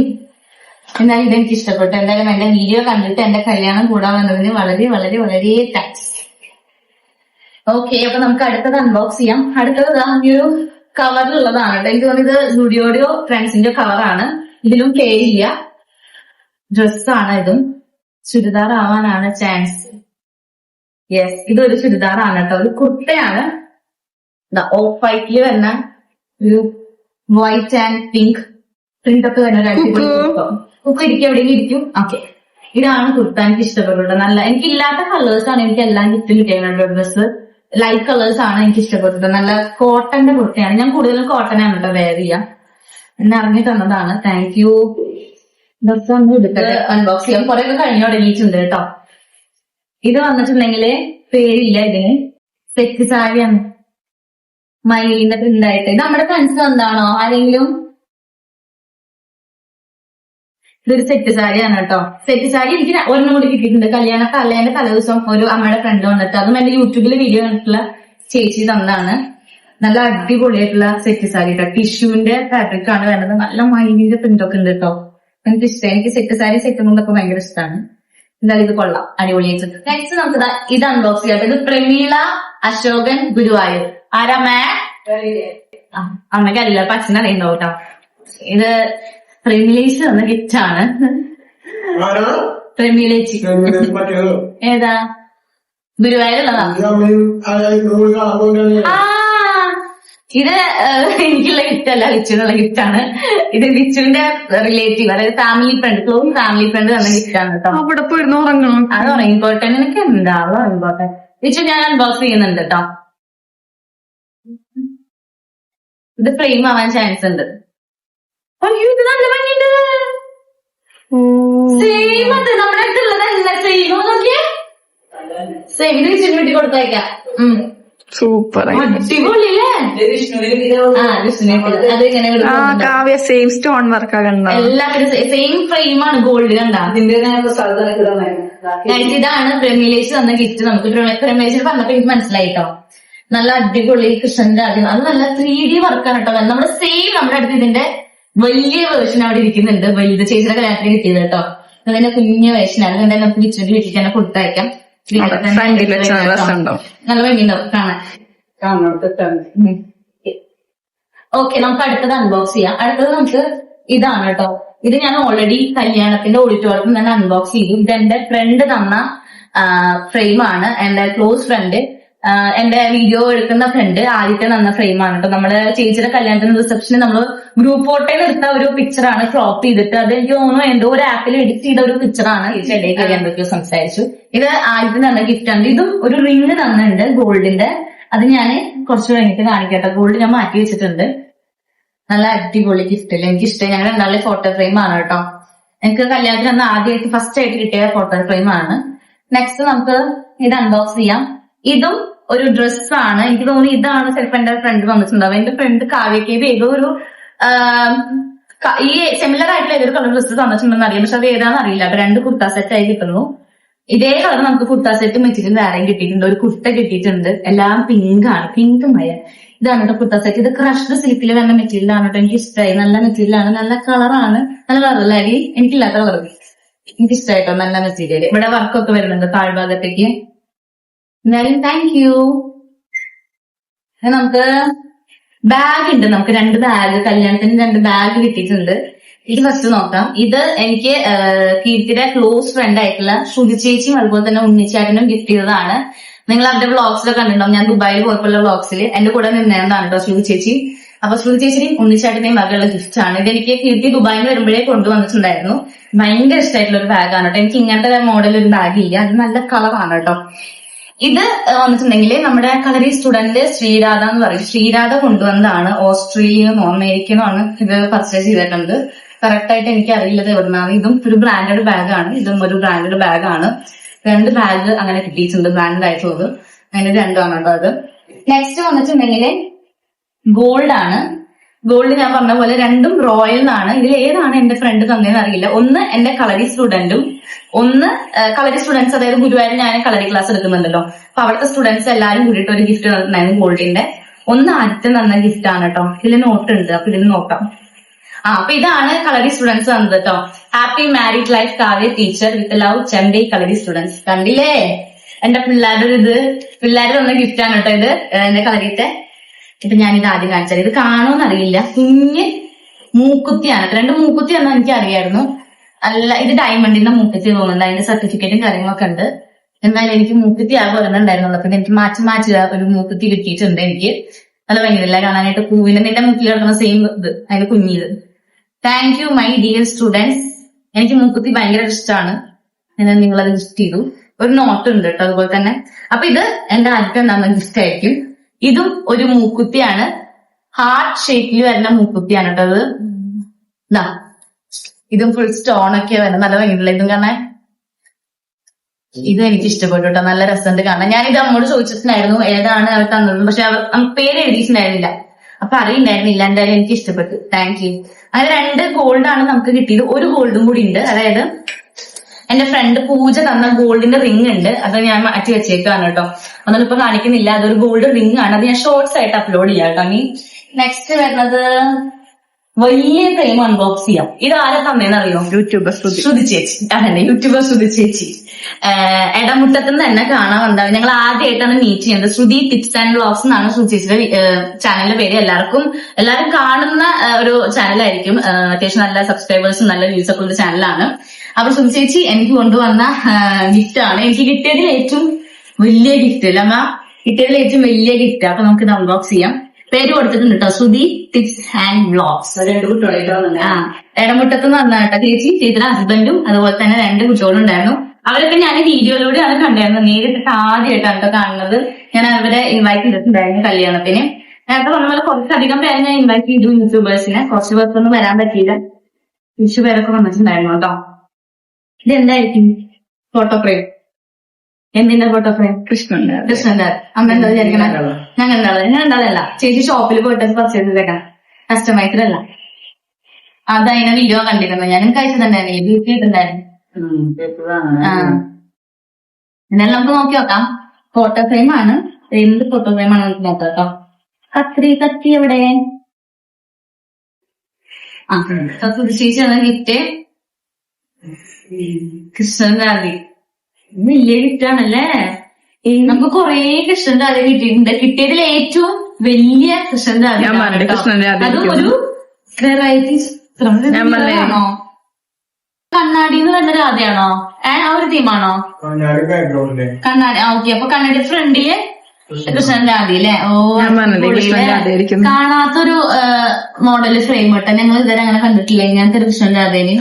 എന്നാലും ഇതെനിക്ക് ഇഷ്ടപ്പെട്ടു. എന്തായാലും എന്റെ വീഡിയോ കണ്ടിട്ട് എന്റെ കല്യാണം കൂടാൻ വന്നതിന് വളരെ വളരെ വളരെ താങ്ക്സ്. ഓക്കെ, അപ്പൊ നമുക്ക് അടുത്തത് അൺബോക്സ് ചെയ്യാം. അടുത്തത് ഈ ഒരു കവറിലുള്ളതാണ് കേട്ടോ. എനിക്ക് തോന്നുന്നത് സ്റ്റുഡിയോയോ ഫ്രണ്ട്സിന്റെ കവറാണ്. ഇതിലും പേരില്ല. ഡ്രസ്സാണ്. ഇതും ചുരിദാർ ആവാനാണ് ചാൻസ്. യെസ്, ഇതൊരു ചുരിദാറാണ് കേട്ടോ. ഒരു കുർത്തയാണ്. ഓഫ് വൈറ്റില് വരുന്ന ഒരു വൈറ്റ് ആൻഡ് പിങ്ക് പ്രിന്റ് ഒക്കെ വരുന്ന ഒരു അടിപൊളി കുക്ക് ഇരിക്കും, എവിടെയെങ്കിലും ഇരിക്കും. ഓക്കെ, ഇതാണ് കുർത്ത. എനിക്ക് ഇഷ്ടപ്പെട്ടു. നല്ല എനിക്കില്ലാത്ത കളേഴ്സാണ് എനിക്ക് എല്ലാം ഗിഫ്റ്റും കിട്ടിയത്. ഡ്രസ്സ് ലൈറ്റ് കളേഴ്സ് ആണ് എനിക്ക് ഇഷ്ടപ്പെട്ടത്. നല്ല കോട്ടന്റെ കുർത്തയാണ്. ഞാൻ കൂടുതലും കോട്ടനാണ് കേട്ടോ വെയർ ചെയ്യാം. എന്നെ ഇറങ്ങി തന്നതാണ്. Thank you. ഡ്രസ് ഒന്നും എടുക്കട്ടെ, അൺബോക്സ് ചെയ്യാം. കുറെ ഒക്കെ കഴിഞ്ഞു തുടങ്ങിയിട്ടുണ്ട് കേട്ടോ. ഇത് വന്നിട്ടുണ്ടെങ്കില് പേരില്ല. ഇതിന് സെറ്റ് സാരിയാണ്. മയിലിന്റെ പ്രിന്റായിട്ട്. ഇത് നമ്മുടെ ഫ്രണ്ട്സ് എന്താണോ ആരെങ്കിലും? ഇതൊരു സെറ്റ് സാരിയാണ് കേട്ടോ. സെറ്റ് സാരി എനിക്ക് ഒരെണ്ണം കൂടി കിട്ടിയിട്ടുണ്ട്. കല്യാണത്തിന്റെ തലേദിവസം ഒരു അമ്മയുടെ ഫ്രണ്ട് വന്നിട്ട്, അതും എന്റെ യൂട്യൂബിൽ വീഡിയോ കണ്ടിട്ടുള്ള ചേച്ചി തന്നതാണ്. നല്ല അടിപൊളിയായിട്ടുള്ള സെറ്റ് സാരി കേട്ടോ. ടിഷ്യൂവിന്റെ ഫാബ്രിക് ആണ് വേണ്ടത്. നല്ല മയിലിന്റെ പ്രിന്റ് ഒക്കെ ഉണ്ട് കേട്ടോ. എനിക്ക് ഇഷ്ടം. എനിക്ക് സെറ്റ് സാരി സെറ്റ് മുണ്ടൊക്കെ ഭയങ്കര ഇഷ്ടമാണ്. എന്തായാലും ഇത് കൊള്ളാം, അടിപൊളിയായിട്ട്. നെക്സ്റ്റ് നമുക്ക് ഇത് അൺബോക്സ് ചെയ്യാം. ഇത് പ്രമീള അശോകൻ ഗുരുവായൂർ. ആരാമേ? അമ്മയ്ക്ക് അറിയില്ല, അപ്പൊ അച്ഛനറിയുണ്ടോ കേട്ടോ. ഇത് പ്രമീലേച്ചി തന്ന ഗിഫ്റ്റാണ്. പ്രമീലേച്ചി ഏതാ? ഗുരുവായൂരുള്ളതാ. ഇത് എനിക്കുള്ള ഗിഫ്റ്റ് അല്ല, ലിച്ചുവിനുള്ള ഗിഫ്റ്റ് ആണ്. ഇത് ലിച്ചുവിന്റെ റിലേറ്റീവ്, അതായത് family friend, close family friend തന്ന ഗിഫ്റ്റ് ആണ് കേട്ടോ. അവിടെ പോയിരുന്നു ഉറങ്ങണം. അത് ഉറങ്ങിക്കോട്ടെ, നിനക്ക് എന്താവോ ഉറങ്ങിക്കോട്ടെ. ലിച്ചു ഞാൻ അൺബോക്സ് ചെയ്യുന്നുണ്ട് കേട്ടോ. ഇത് ഫ്രെയിം ആവാൻ ചാൻസ് ഉണ്ട്. അയ്യോ ഇത് നല്ല ഭംഗിയുണ്ട്. സെയിം അത് നമ്മുടെ അടുത്തുള്ളതല്ല, സെയിം നോക്കിയേ. സെയിം ഇത് ലിച്ചുവിന് വേണ്ടി കൊടുത്തേക്കാം. സൂപ്പർ. അടിപൊളിയല്ലേ? അത് ഇങ്ങനെ കാവ്യ സെയിം സ്റ്റോൺ വർക്ക് ആകണ്ട. എല്ലാത്തിനും സെയിം ഫ്രെയിം ആണ്, ഗോൾഡ് കണ്ട. ഇതാണ് പ്രമീലേശ് തന്ന ഗിഫ്റ്റ്. നമുക്ക് പ്രമീലേശ് പറഞ്ഞപ്പോ എനിക്ക് മനസ്സിലായിട്ടോ. നല്ല അടിപൊളി കൃഷ്ണന്റെ അത് നല്ല 3D വർക്കാണ് കേട്ടോ. നമ്മുടെ സെയിം നമ്മുടെ അടുത്ത് ഇതിന്റെ വലിയ വേർഷൻ അവിടെ ഇരിക്കുന്നുണ്ട്. വലുത് ചേച്ചിയുടെ കല്യാണത്തിന് കിട്ടിയത് കേട്ടോ. അതിന്റെ കുഞ്ഞ വേർഷനാണ്. അതുകൊണ്ട് നമുക്ക് ലിച്ചുവിന്റെ വീട്ടിൽ തന്നെ കൊടുത്തയക്കാം. നല്ല ഭംഗിയുണ്ടാവും കാണാൻ. ഓക്കെ, നമുക്ക് അടുത്തത് അൺബോക്സ് ചെയ്യാം. അടുത്തത് നമുക്ക് ഇതാണ് കേട്ടോ. ഇത് ഞാൻ ഓൾറെഡി കല്യാണത്തിന്റെ ഓഡിറ്റോറിയത്തിൽ തന്നെ അൺബോക്സ് ചെയ്തു. ഇത് എന്റെ ഫ്രണ്ട് തന്ന ഫ്രെയിമാണ്. എന്റെ ക്ലോസ് ഫ്രണ്ട്, എന്റെ വീഡിയോ എടുക്കുന്ന ഫ്രണ്ട് ആദ്യത്തെ തന്ന ഫ്രെയിമാണ് കേട്ടോ. നമ്മള് ചേച്ചിയുടെ കല്യാണത്തിന് റിസപ്ഷന് നമ്മള് ഗ്രൂപ്പ് ഫോട്ടോയിൽ എടുത്ത ഒരു പിക്ചറാണ് ക്രോപ്പ് ചെയ്തിട്ട്. അത് എനിക്ക് തോന്നുന്നു എന്തോ ഒരു ആപ്പിൽ എഡിറ്റ് ചെയ്ത ഒരു പിക്ചറാണ്. ചേച്ചി ഇടയിൽ കയറി എന്തൊക്കെയോ സംസാരിച്ചു. ഇത് ആദ്യത്തെ തന്ന ഗിഫ്റ്റ് ആണ്. ഇതും ഒരു റിംഗ് തന്നിട്ടുണ്ട് ഗോൾഡിന്റെ. അത് ഞാൻ കുറച്ച് കഴിഞ്ഞിട്ട് കാണിക്കട്ടെ. ഗോൾഡ് ഞാൻ മാറ്റി വെച്ചിട്ടുണ്ട്. നല്ല അടിപൊളി ഗിഫ്റ്റ് അല്ലേ, എനിക്ക് ഇഷ്ടം. ഞങ്ങൾ നല്ല ഫോട്ടോ ഫ്രെയിം ആണ് കേട്ടോ. എനിക്ക് കല്യാണത്തിന് അന്ന് ആദ്യമായിട്ട് ഫസ്റ്റ് ആയിട്ട് കിട്ടിയ ഫോട്ടോ ഫ്രെയിം ആണ്. നെക്സ്റ്റ് നമുക്ക് ഇത് അൺബോക്സ് ചെയ്യാം. ഇതും ഒരു ഡ്രസ്സാണ്. എനിക്ക് തോന്നുന്നു ഇതാണ് ചിലപ്പോ എന്റെ ഫ്രണ്ട് വന്നിട്ടുണ്ടാവും. എന്റെ ഫ്രണ്ട് കാവ്യക്ക് ഏതോ ഒരു ഈ സിമിലർ ആയിട്ടുള്ള ഏതൊരു കളർ ഡ്രസ്സ് തന്നിട്ടുണ്ടെന്ന് അറിയാം. പക്ഷെ അത് ഏതാണെന്ന് അറിയില്ല. അപ്പൊ 2 കുർത്ത സെറ്റ് ആയി കിട്ടുന്നു. ഇതേ കളർ നമുക്ക് കുർത്ത സെറ്റ് മെറ്റീരിയൽ വേറെയും കിട്ടിയിട്ടുണ്ട്. ഒരു കുർത്ത കിട്ടിയിട്ടുണ്ട്. എല്ലാം പിങ്ക് ആണ്, പിങ്ക് മയ. ഇതാണ് കേട്ടോ കുർത്ത സെറ്റ്. ഇത് ക്രഷ്ഡ് സിൽക്കിൽ വരുന്ന മെറ്റീരിയൽ ആണ് കേട്ടോ. എനിക്ക് ഇഷ്ടമായി. നല്ല മെറ്റീരിയലാണ്, നല്ല കളറാണ്. നല്ല കളറല്ല അടി, എനിക്കില്ലാത്ത കളർ. എനിക്ക് ഇഷ്ടമായിട്ടോ നല്ല മെറ്റീരിയൽ. ഇവിടെ വർക്കൊക്കെ വരുന്നുണ്ട് താഴ്ഭാഗത്തേക്ക്. എന്തായാലും താങ്ക് യു. നമുക്ക് ബാഗ് ഉണ്ട്. നമുക്ക് 2 ബാഗ്, കല്യാണത്തിന് 2 ബാഗ് കിട്ടിയിട്ടുണ്ട്. ഇത് ഫസ്റ്റ് നോക്കാം. ഇത് എനിക്ക് കീർത്തിയുടെ ക്ലോസ് ഫ്രണ്ട് ആയിട്ടുള്ള ശ്രുതി ചേച്ചിയും അതുപോലെ തന്നെ ഉണ്ണിച്ചാട്ടനും ഗിഫ്റ്റ് ചെയ്തതാണ്. നിങ്ങൾ അവരുടെ വ്ളോഗ്സിലൊക്കെ കണ്ടിട്ടുണ്ടാവും. ഞാൻ ദുബായിൽ പോയപ്പോഴുള്ള വ്ളോഗ്സിൽ എന്റെ കൂടെ നിന്നതാണ് കേട്ടോ ശ്രുതി ചേച്ചി. അപ്പൊ ശ്രുതി ചേച്ചിയും ഉണ്ണിച്ചാട്ടിന്റെയും വകയുള്ള ഗിഫ്റ്റ് ആണ്. ഇതെനിക്ക് കീർത്തി ദുബായിൽ വരുമ്പോഴേ കൊണ്ടുവന്നിട്ടുണ്ടായിരുന്നു. ഭയങ്കര ഇഷ്ടമായിട്ടുള്ള ഒരു ബാഗാണ് കേട്ടോ. എനിക്ക് ഇങ്ങനത്തെ മോഡൽ ഒരു ബാഗ് ഇല്ല. അത് നല്ല കളറാണ് കേട്ടോ. ഇത് വന്നിട്ടുണ്ടെങ്കിൽ നമ്മുടെ കളരി സ്റ്റുഡന്റ് ശ്രീരാധ എന്ന് പറയും. ശ്രീരാധ കൊണ്ടുവന്നതാണ്. ഓസ്ട്രേലിയന്നോ അമേരിക്കനോ ആണ് ഇത് പർച്ചേസ് ചെയ്തിട്ടുണ്ട്. കറക്റ്റ് ആയിട്ട് എനിക്ക് അറിയില്ലത് എവിടുന്നാണ്. ഇതും ഒരു ബ്രാൻഡഡ് ബാഗാണ്. ഇതും ഒരു ബ്രാൻഡഡ് ബാഗാണ്. 2 ബാഗ് അങ്ങനെ കിട്ടിയിട്ടുണ്ട് ബ്രാൻഡ് ആയിട്ടുള്ളത്. അങ്ങനെ 2 ആണ് കേട്ടോ അത്. നെക്സ്റ്റ് വന്നിട്ടുണ്ടെങ്കിൽ ഗോൾഡ് ആണ്. ഗോൾഡ് ഞാൻ പറഞ്ഞ പോലെ 2ഉം റോയൽ എന്നാണ്. ഇതിൽ ഏതാണ് എന്റെ ഫ്രണ്ട് തന്നതെന്ന് അറിയില്ല. ഒന്ന് എന്റെ കളരി സ്റ്റുഡന്റും, ഒന്ന് കളരി സ്റ്റുഡൻസ്, അതായത് ഗുരുവായൂർ ഞാൻ കളരി ക്ലാസ് എടുക്കുന്നുണ്ടല്ലോ. അപ്പൊ അവിടുത്തെ സ്റ്റുഡൻസ് എല്ലാരും കൂടിയിട്ട് ഒരു ഗിഫ്റ്റ് തന്നിട്ടുണ്ടായിരുന്നു ഗോൾഡിന്റെ. ഒന്ന് ആദ്യത്തെ തന്ന ഗിഫ്റ്റ് ആണ് കേട്ടോ. ഇതിൽ നോട്ട് ഉണ്ട്, അപ്പൊ ഇതിൽ നോക്കാം. അപ്പൊ ഇതാണ് കളരി സ്റ്റുഡൻസ് തന്നത് കേട്ടോ. Happy married life Kavya teacher with love Chembai kalari students. കണ്ടില്ലേ എന്റെ പിള്ളേരുടെ പിള്ളേർ തന്ന ഗിഫ്റ്റ് ആണ് കേട്ടോ ഇത്, എന്റെ കളരിത്തെ. ഇപ്പൊ ഞാനിത് ആദ്യം കാണിച്ചാൽ ഇത് കാണുമെന്ന് അറിയില്ല. കുഞ്ഞ് മൂക്കുത്തിയാണ്. 2 മൂക്കുത്തി എന്ന് എനിക്ക് അറിയായിരുന്നു. അല്ല, ഇത് ഡയമണ്ടിന്റെ മൂക്കുത്തി തോന്നുന്നുണ്ട്. അതിന്റെ സർട്ടിഫിക്കറ്റും കാര്യങ്ങളൊക്കെ ഉണ്ട്. എന്നാലും എനിക്ക് മൂക്കുത്തി ആകെ വരുന്നുണ്ടായിരുന്നുള്ളൂ. പിന്നെ എനിക്ക് മാറ്റി ഒരു മൂക്കുത്തി കിട്ടിയിട്ടുണ്ട്. എനിക്ക് നല്ല ഭയങ്കര കാണാനായിട്ട്. പൂവിന്റെ നിന്റെ മൂക്കിൽ കിടക്കുന്ന സെയിം ഇത്, അതിന്റെ കുഞ്ഞിത്. Thank you my dear students. എനിക്ക് മൂക്കുത്തി ഭയങ്കര ഇഷ്ടമാണ്. നിങ്ങളത് ഗിഫ്റ്റ് ചെയ്തു. ഒരു നോട്ട് ഉണ്ട് കേട്ടോ അതുപോലെ തന്നെ. അപ്പൊ ഇത് എന്റെ ആദ്യത്തെ എന്താണെന്ന് ഗിഫ്റ്റ് ആയിരിക്കും. ഇതും ഒരു മൂക്കുത്തിയാണ്. ഹാർട്ട് ഷേപ്പിൽ വരുന്ന മൂക്കുത്തിയാണ് കേട്ടോ അത്. ഇതാ, ഇതും ഫുൾ സ്റ്റോൺ ഒക്കെ വരുന്നത്. നല്ല ഭംഗിയുള്ള ഇതും കാണാൻ. ഇത് എനിക്ക് ഇഷ്ടപ്പെട്ടു കേട്ടോ. നല്ല രസമുണ്ട് കാണാൻ. ഞാനിത് അമ്മോട് ചോദിച്ചിട്ടുണ്ടായിരുന്നു ഏതാണ് അവർ തന്നത്. പക്ഷെ അവർ പേര് എഴുതിയിട്ടുണ്ടായിരുന്നില്ല. അപ്പൊ അറിയില്ലായിരുന്നില്ല. എന്തായാലും എനിക്ക് ഇഷ്ടപ്പെട്ടു. Thank you. അങ്ങനെ 2 ഗോൾഡാണ് നമുക്ക് കിട്ടിയത്. ഒരു ഗോൾഡും കൂടി ഉണ്ട്. അതായത് എന്റെ ഫ്രണ്ട് പൂജ തന്ന ഗോൾഡിന്റെ റിംഗ് ഉണ്ട്. അത് ഞാൻ മാറ്റി വെച്ചേക്കാണ് കേട്ടോ. അതൊന്നും ഇപ്പൊ കാണിക്കുന്നില്ല. അതൊരു ഗോൾഡ് റിംഗ് ആണ്. അത് ഞാൻ ഷോർട്സ് ആയിട്ട് അപ്ലോഡ് ചെയ്യാം കേട്ടോ. ഇനി നെക്സ്റ്റ് വരുന്നത് വലിയ ഫ്രെയിം അൺബോക്സ് ചെയ്യാം. ഇത് ആരെ തന്നേന്ന് അറിയോ? യൂട്യൂബർ ശ്രുതി ചേച്ചി. അതന്നെ, യൂട്യൂബർ ശ്രുതി ചേച്ചി. എടമുട്ടത്തുനിന്ന് തന്നെ കാണാൻ വന്നതാണ്. ഞങ്ങൾ ആദ്യമായിട്ടാണ് മീറ്റ് ചെയ്യുന്നത്. ശ്രുതി ടിപ്സ് ആൻഡ് വ്ളോഗ്സ് എന്നാണ് ശ്രുതി ചേച്ചിയുടെ ചാനലിന്റെ പേര്. എല്ലാവരും കാണുന്ന ഒരു ചാനലായിരിക്കും. അത്യാവശ്യം നല്ല സബ്സ്ക്രൈബേഴ്സും നല്ല വ്യൂസ് ഒക്കെ ഉള്ള ചാനലാണ്. അപ്പൊ ശ്രുതി ചേച്ചി എനിക്ക് കൊണ്ടുവന്ന ഗിഫ്റ്റ് ആണ്. എനിക്ക് കിട്ടിയതിൽ ഏറ്റവും വലിയ ഗിഫ്റ്റ് അല്ല അമ്മ, കിട്ടിയതിൽ ഏറ്റവും വലിയ ഗിഫ്റ്റ്. അപ്പൊ നമുക്ക് ഇത് അൺബോക്സ് ചെയ്യാം. പേര് കൊടുത്തിട്ടുണ്ട് കേട്ടോ, ശ്രുതി ടിപ്സ് ആൻഡ് വ്ളോഗ്സ്. 2 കുട്ടികളായിട്ടാണ്. ആ, എടമുട്ടത്ത് നിന്ന് വന്ന കേട്ടോ ചേച്ചി, ചേച്ചിയുടെ ഹസ്ബൻഡും അതുപോലെ തന്നെ 2 കുട്ടികളും ഉണ്ടായിരുന്നു. അവരൊക്കെ ഞാൻ വീഡിയോയിലൂടെയാണ് കണ്ടായിരുന്നത്, നേരിട്ട് ആദ്യമായിട്ടാണ് കേട്ടോ കാണുന്നത്. ഞാൻ അവരെ ഇൻവൈറ്റ് ചെയ്തിട്ടുണ്ടായിരുന്നു കല്യാണത്തിന്. നേരത്തെ പറഞ്ഞ പോലെ കുറച്ചധികം പേരെ ഞാൻ ഇൻവൈറ്റ് ചെയ്തു, യൂട്യൂബേഴ്സിനെ. കുറച്ച് പേർക്കൊന്നും വരാൻ പറ്റിയില്ല, വിഷു പേരൊക്കെ വന്നിട്ടുണ്ടായിരുന്നു കേട്ടോ. ഇതെന്തായിരിക്കും ഫോട്ടോ ഫ്രെയിം? എന്തിന്റെ ഫോട്ടോ ഫ്രെയിം? കൃഷ്ണന്റെ. അമ്മ എന്താ വിചാരിക്കണേ? ഞാൻ കണ്ടാളല്ല, ചേച്ചി ഷോപ്പിൽ പോയിട്ട് പർച്ചേസ് ചെയ്തേക്കണം, കസ്റ്റമൈസഡല്ല. അത് അതിനെ വീഡിയോ കണ്ടിരുന്നു, ഞാനും കഴിച്ചിട്ടുണ്ടായിരുന്നു, ബ്യൂട്ടി ചെയ്തിട്ടുണ്ടായിരുന്നു. ആ, എന്നാലും നമുക്ക് നോക്കി നോക്കാം. ഫോട്ടോ ഫ്രെയിം ആണ്, എന്ത് ഫോട്ടോ ഫ്രെയിം ആണ് നമുക്ക് നോക്കാം കേട്ടോ. കത്തി എവിടെ? ആ, ചേച്ചി ആണ് ഗിഫ്റ്റ്. കൃഷ്ണൻ രാധി വലിയ ഗിഫ്റ്റാണല്ലേ. നമുക്ക് കൊറേ കൃഷ്ണൻ രാധ കിട്ടിയിട്ടുണ്ട്. കിട്ടിയതിൽ ഏറ്റവും വലിയ കൃഷ്ണൻ രാധ, അതും ഒരു വെറൈറ്റി ആണോ? കണ്ണാടിന്ന് പറഞ്ഞ രാധയാണോ? ആ ഒരു തീമാണോ? കണ്ണാടി. ഓക്കെ, അപ്പൊ കണ്ണാടി ഫ്രണ്ടില് കൃഷ്ണൻ രാധ അല്ലേ? ഓ, കാണാത്തൊരു മോഡല് ഫ്രെയിം ഇട്ട ഞങ്ങൾ ഇതുവരെ അങ്ങനെ കണ്ടിട്ടില്ല ഇങ്ങനത്തെ ഒരു കൃഷ്ണൻ രാധേന്.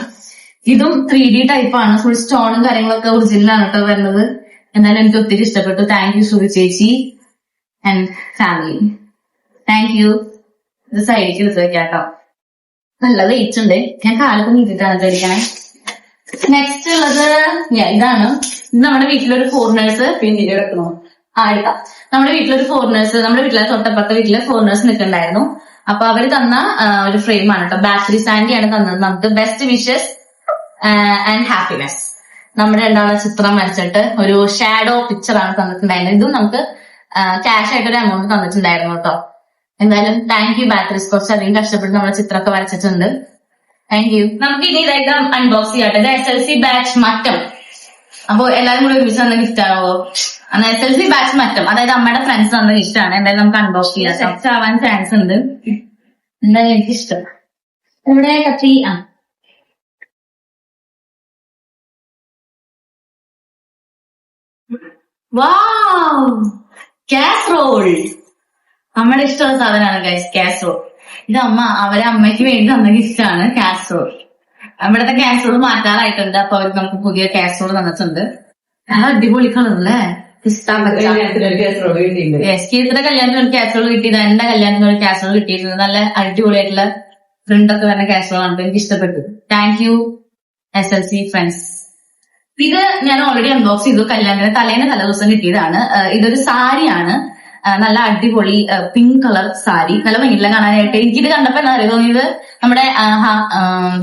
ഇതും 3D ടൈപ്പാണ്, ഫുൾ സ്റ്റോണും കാര്യങ്ങളൊക്കെ ഒറിജിനലാണ് കേട്ടോ വരുന്നത്. എന്നാലും എനിക്ക് ഒത്തിരി ഇഷ്ടപ്പെട്ടു. താങ്ക് യു ശ്രുതി ചേച്ചി ആൻഡ് ഫാമിലി, താങ്ക് യു. ഇത് സൈഡിലേക്ക് എടുത്ത് വെക്കാം കേട്ടോ, നല്ല വെയിറ്റ് ഉണ്ട്. ഞാൻ കാലൊക്കെ നീട്ടിട്ടാണ് ധരിക്കണേ. നെക്സ്റ്റ് ഉള്ളത് ഇതാണ്. ഇത് നമ്മുടെ വീട്ടിലൊരു ഫോറിനേഴ്സ് പിന്നീട് കിടക്കണോ? എടുക്കാം. നമ്മുടെ വീട്ടിലൊരു ഫോറിനേഴ്സ്, നമ്മുടെ വീട്ടിലെ തൊട്ടപ്പുറത്തെ വീട്ടിലെ ഫോറിനേഴ്സ് നിൽക്കുന്നുണ്ടായിരുന്നു. അപ്പൊ അവര് തന്ന ഒരു ഫ്രെയിം ആണ് കേട്ടോ. ബാറ്ററി സാൻഡിയാണ് തന്നത് നമുക്ക്. Best wishes and happiness. നമ്മുടെ രണ്ടാളുടെ ചിത്രം വരച്ചിട്ട് ഒരു ഷാഡോ പിക്ചറാണ് തന്നിട്ടുണ്ടായിരുന്നത്. ഇതും നമുക്ക് ക്യാഷ് ആയിട്ടൊരു എമൗണ്ട് തന്നിട്ടുണ്ടായിരുന്നു കേട്ടോ. എന്തായാലും താങ്ക് യു ബാറ്ററീസ്, കുറച്ചധികം കഷ്ടപ്പെട്ട് നമ്മുടെ ചിത്രമൊക്കെ വരച്ചിട്ടുണ്ട്. Thank you. നമുക്ക് ഇനി ഇതായിട്ട് അൺബോക്സ് ചെയ്യട്ടെ. ഇത് SLC ബാച്ച് മറ്റം. അപ്പൊ എല്ലാരും കൂടെ ഒരുമിച്ച് തന്ന ഗിഫ്റ്റ് ആണോ? SLC ബാച്ച് മറ്റം, അതായത് അമ്മയുടെ ഫ്രണ്ട്സ് തന്ന ഗിഫ്റ്റ് ആണ്. എന്തായാലും നമുക്ക് അൺബോക്സ് ചെയ്യാം. സെക്സ് ആവാൻ ചാൻസ് ഉണ്ട്. എന്തായാലും എനിക്കിഷ്ടം. ഇവിടെ കത്തി. വാവ്, കാസറോൾ. അമ്മയുടെ ഇഷ്ടമുള്ള സാധനമാണ് ഗൈസ്, കാസറോൾ. ഇത് അവരെ അമ്മയ്ക്ക് വേണ്ടി തന്ന ഗിഫ്റ്റ് ആണ് കാസറോൾ. ഇവിടത്തെ കാസറോൾ മാറ്റാറായിട്ടുണ്ട്, അപ്പൊ അവർക്ക് നമുക്ക് പുതിയ കാസറോൾ തന്നിട്ടുണ്ട്. നല്ല അടിപൊളി കളറല്ലേ, കീർത്തിയുടെ കല്യാണത്തിന് ഒരു കാസറോൾ കിട്ടിയത്, എന്റെ കല്യാണത്തിന് ഒരു കാസറോൾ കിട്ടിയിട്ടുണ്ട്. നല്ല അടിപൊളിയായിട്ടുള്ള പ്രിന്റൊക്കെ വരുന്ന കാസറോൾ ആണ്, എനിക്ക് ഇഷ്ടപ്പെട്ടു. Thank you SLC friends. ഇത് ഞാൻ ഓൾറെഡി അൺബോക്സ് ചെയ്തു, കല്യാണത്തിന് തലേ ദിവസം കിട്ടിയതാണ്. ഇതൊരു സാരിയാണ്, നല്ല അടിപൊളി പിങ്ക് കളർ സാരി, നല്ല ഭംഗിയില്ല കാണാനായിട്ട്. എനിക്കിത് കണ്ടപ്പോ എന്താ അറിയാം തോന്നിയത്, നമ്മുടെ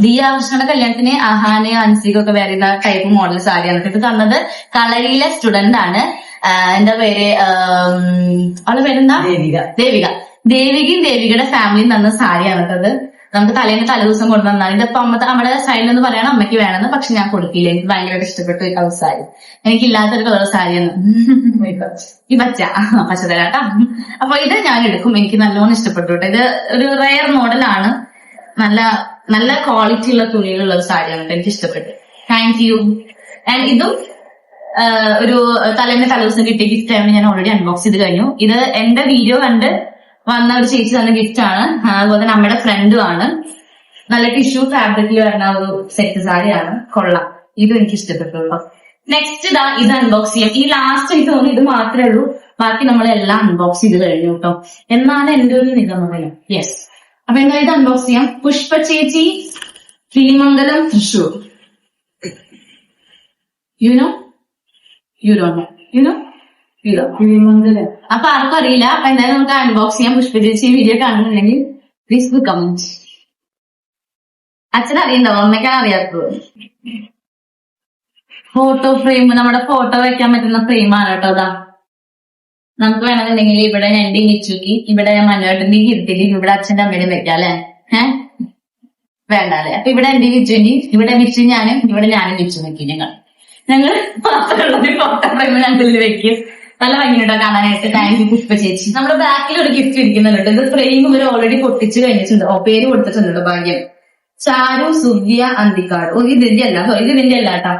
ദിയ കൃഷ്ണയുടെ കല്യാണത്തിന് അഹാന് അൻസികൊക്കെ വേറെ ടൈപ്പ് മോഡൽ സാരിയാണ്. ഇത് തന്നത് കളരിയിലെ സ്റ്റുഡന്റ് ആണ്. എന്താ പേര്, അവളുടെ പേരെന്താ? ദേവികയും ദേവികയുടെ ഫാമിലിയും തന്ന സാരിയാണ് കേട്ടത്. നമുക്ക് തലേദിവസം കൊണ്ടുവന്നാണ്. ഇതിപ്പോ നമ്മുടെ സൈഡിൽ നിന്ന് പറയണം അമ്മയ്ക്ക് വേണമെന്ന്, പക്ഷെ ഞാൻ കൊടുക്കില്ല. എനിക്ക് ഭയങ്കരമായിട്ട് ഇഷ്ടപ്പെട്ടു ഈ കളർ സാരി. എനിക്കില്ലാത്തൊരു കളർ സാരിയാണ് ഈ പച്ചതരാട്ടാ. അപ്പൊ ഇത് ഞാൻ എടുക്കും, എനിക്ക് നല്ലോണം ഇഷ്ടപ്പെട്ടു കേട്ടോ. ഇത് ഒരു റെയർ മോഡലാണ്, നല്ല നല്ല ക്വാളിറ്റി ഉള്ള തുണിയിലുള്ള ഒരു സാരിയാണ് കേട്ടോ, എനിക്ക് ഇഷ്ടപ്പെട്ടു. Thank you. ആൻഡ് ഇതും ഒരു തലേദിവസം കിട്ടിയ ഗിഫ്റ്റ് ആയതുകൊണ്ട് ഞാൻ ഓൾറെഡി അൺബോക്സ് ചെയ്ത് കഴിഞ്ഞു. ഇത് എന്റെ വീഡിയോ കണ്ട് വന്ന ഒരു ചേച്ചി തന്ന ഗിഫ്റ്റ് ആണ്. അതുപോലെ തന്നെ നമ്മുടെ ഫ്രണ്ടും ആണ്. നല്ല ടിഷ്യൂ ഫാബ്രിക്കിൽ വരുന്ന ഒരു സെറ്റ് സാരിയാണ്, കൊള്ളാം. ഇതും എനിക്ക് ഇഷ്ടപ്പെട്ടുള്ളൂ. നെക്സ്റ്റ് ഇത് അൺബോക്സ് ചെയ്യാം. ഈ ലാസ്റ്റ് എനിക്ക് തോന്നുന്നു ഇത് മാത്രമേ ഉള്ളൂ, ബാക്കി നമ്മളെല്ലാം അൺബോക്സ് ചെയ്ത് കഴിഞ്ഞു കേട്ടോ. എന്നാണ് എന്റെ ഒരു നിഗമനം. യെസ്, അപ്പൊ എന്തായാലും ഇത് അൺബോക്സ് ചെയ്യാം. പുഷ്പ ചേച്ചി, ശ്രീമംഗലം, തൃശൂർ. യുനോ അപ്പൊ ആർക്കും അറിയില്ല. അപ്പൊ എന്തായാലും നമുക്ക് അൺബോക്സ് ചെയ്യാം. പുഷ്പ ചേച്ചി വീഡിയോ കാണുന്നുണ്ടെങ്കിൽ പ്ലീസ് ഡു കമന്റ്. അച്ഛൻ അറിയണ്ടാവും, അമ്മയ്ക്കാണ് അറിയാത്തത്. ഫോട്ടോ ഫ്രെയിം, നമ്മുടെ ഫോട്ടോ വെക്കാൻ പറ്റുന്ന ഫ്രെയിമാണ് കേട്ടോ. അതാ നമുക്ക് വേണമെന്നുണ്ടെങ്കിൽ ഇവിടെ എന്റെ നിച്ചുക്കി, ഇവിടെ മനുവേട്ടന്റെ കീർത്തിരി, ഇവിടെ അച്ഛന്റെ അമ്മയുടെയും വെക്കാം അല്ലെ? വേണ്ട അല്ലെ? അപ്പൊ ഇവിടെ എന്റെ വിച്ചുവിന്റെയും, ഇവിടെ വിച്ചു ഞാനും, ഇവിടെ ഞാനും വിച്ചു വെക്കും. ഞങ്ങൾ മാത്രമുള്ള ഫോട്ടോ ഫ്രെയിം ഞങ്ങളിൽ വെക്കും. നല്ല ഭംഗിയുണ്ടോ കാണാനായിട്ട്. താങ്ക് യു പുഷ്പ ചേച്ചി. നമ്മുടെ ബാക്കിൽ ഒരു ഗിഫ്റ്റ് ഇരിക്കുന്നുണ്ട്. ഇത് ഫ്രെയിം ഇവർ ഓൾറെഡി പൊട്ടിച്ച് കഴിഞ്ഞിട്ടുണ്ട്. പേര് കൊടുത്തിട്ടുണ്ട്, ഭാഗ്യം. ചാരു സുവ്യ അന്തിക്കാട്. ഇതിന്റെ അല്ല കേട്ടോ,